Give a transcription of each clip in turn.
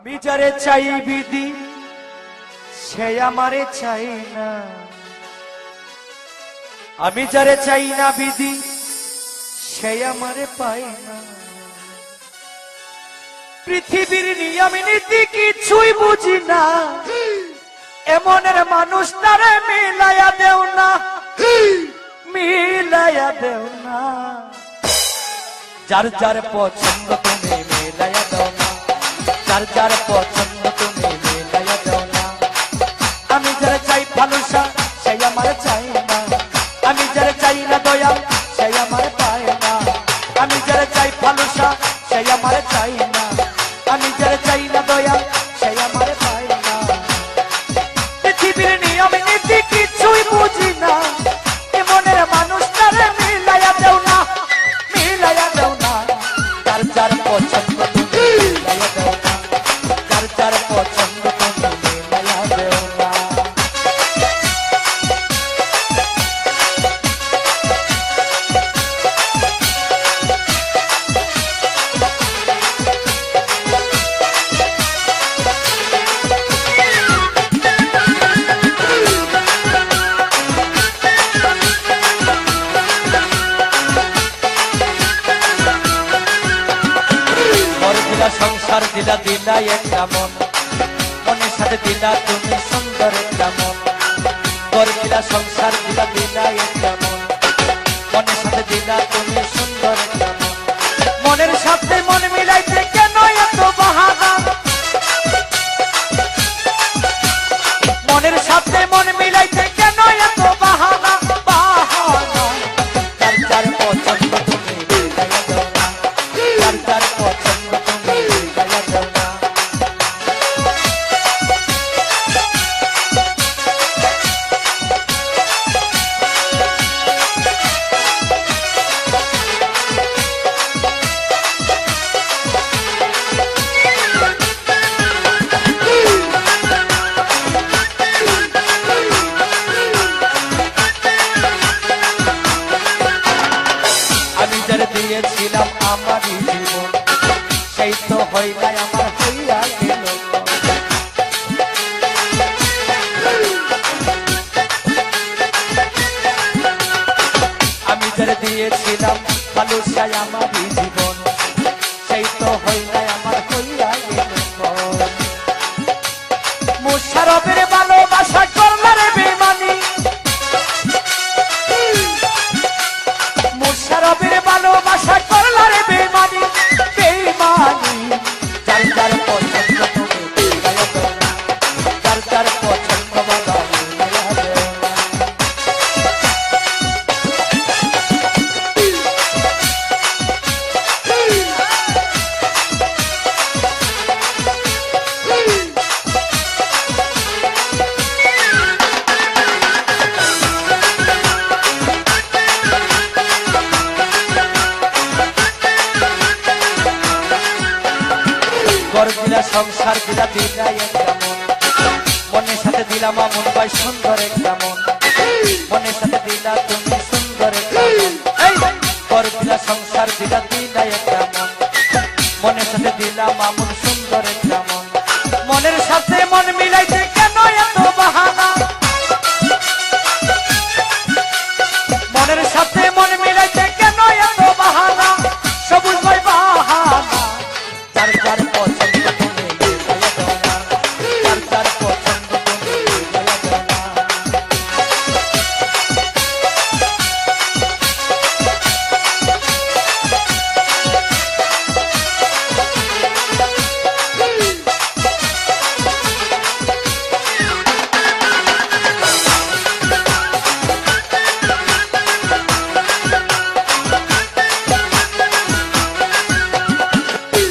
আমি যারে চাই বিধি সে আমারে চাই না, আমি যারে চাই না বিধি সে আমারে পাই না। পৃথিবীর নিয়ম নীতি কিছুই বুঝি না, এমনের মানুষ তারে মিলাইয়া দেও না, মিলাইয়া দেও না। যার যার পছন্দ তুমি মিলাইয়া দাও না, যার যার পছন্দ তুমি মিলাইয়া দাও না। আমি যারা চাই ভালোবাসা সেই আমার চাই না, আমি যারা চাই না দয়া সেই আমার পায় না। আমি যারা চাই ভালোবাসা সেই আমার চাই না, আমি যারা চাই না দয়া সেই আমার পায় না। পৃথিবীর নিয়ম নীতি কিছুই বুঝি না, এমনের মানুষ তারে মিলাইয়া দেও না, মিলাইয়া দেও না। যার যার পছন্দ তুমি মিলাইয়া দেও না, যার যার পছন্দ তুমি মিলাইয়া দেও না। সংসার দিলা দিলা একটা মন, মনের সাথে দিলা তুমি সুন্দর একটা মন। ঘর দিলা সংসার দিলা দিলা একটা মন, মনের সাথে দিলা তুমি সুন্দর একটা মন। মনের সাথে মন মিলাইতে কেন এত বাহানা, মনের সাথে মন মিলাইতে কেন এত বাহানা, বাহানা। যার যার পছন্দ তুমি মিলাইয়া দাও না, যার যার পছন্দ তুমি মিলাইয়া দাও না। আমি যারে দিয়েছিলাম আমারই জীবন, সেই তো হয় নাই আমার হইয়া গেল। আমি যারে দিয়েছিলাম ভালোবাসায় আমারই জীবন, সেই তো হয় নাই আমার হইয়া গেল। মুশারফের ভালোবাসা করলারে বেমানি, মুশারফের ভালোবাসা করলারে বেমানি, বেমানি। যার যার পছন্দ তুমি মিলাইয়া দাও না, যার যার পছন্দ বাবা মিলাইয়া দাও না। ঘর দিলা সংসার দিলা দিলা একটা মন, মনের সাথে দিলাম আমন ভাই সুন্দর একটা মন, মনের সাথে দিলা তুমি সুন্দর একটা মন। ঘর দিলা সংসার দিলা দিলা একটা মন, মনের সাথে দিলাম আমন সুন্দর একটা মন। মনের সাথে মন মিলাইতে কেন এত বাহানা, মনের সাথে মন মিলাইতে কেন এত বাহানা, সবুজ ভাই বাহানা। যার যার পছন্দ তুমি মিলাইয়া দাও না, যার যার পছন্দ তুমি মিলাইয়া দাও না।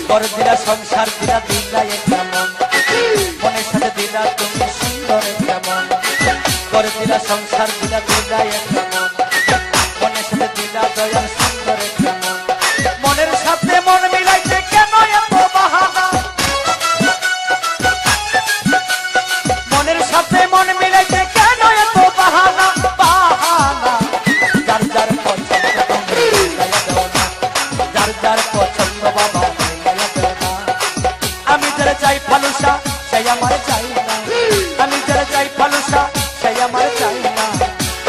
ঘর দিলা সংসার দিলা দিলা একটা মন, মনের সাথে দিলা তুমি সুন্দর একটা মন। ঘর দিলা সংসার দিলা দিলা একটা মন, মনের সাথে দিলা দয়ার সুন্দর একটা মন। মনের সাথে মন মিলাইতে কেন এত বাহানা, মনের সাথে মন মিলাইতে কেন এত বাহানা, বাহানা। যার যার পছন্দ তুমি মিলাইয়া দাও না, যার যার পছন্দ বাবা মিলাইয়া দাও না। আমি যারা চাই ফালুসা সেই আমার চাই না, আমি যারা চাই ফালুসা সেই আমার চাই না,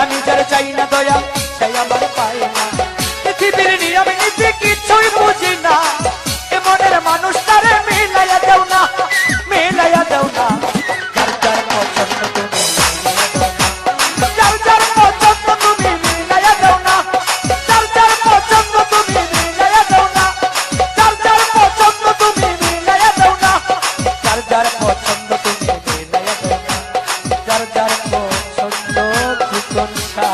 আমি যারা চাই না দয়া সেই আমার পাই না। পৃথিবীর নিয়ম নীতি কিছুই বুঝি না, এ মনের মানুষটারে মিলাইয়া দেও না, মিলাইয়া দেও না। যার যার পছন্দ তুমি যার যার পছন্দ তুমি মিলাইয়া দেও না, যার যার পছন্দ তুমি মিলাইয়া দেও না, যার যার পছন্দ তুমি মিলাইয়া দেও না, যার যার পছন্দ তুমি মিলাইয়া দেও না, যার যার পছন্দ কি কোনটা।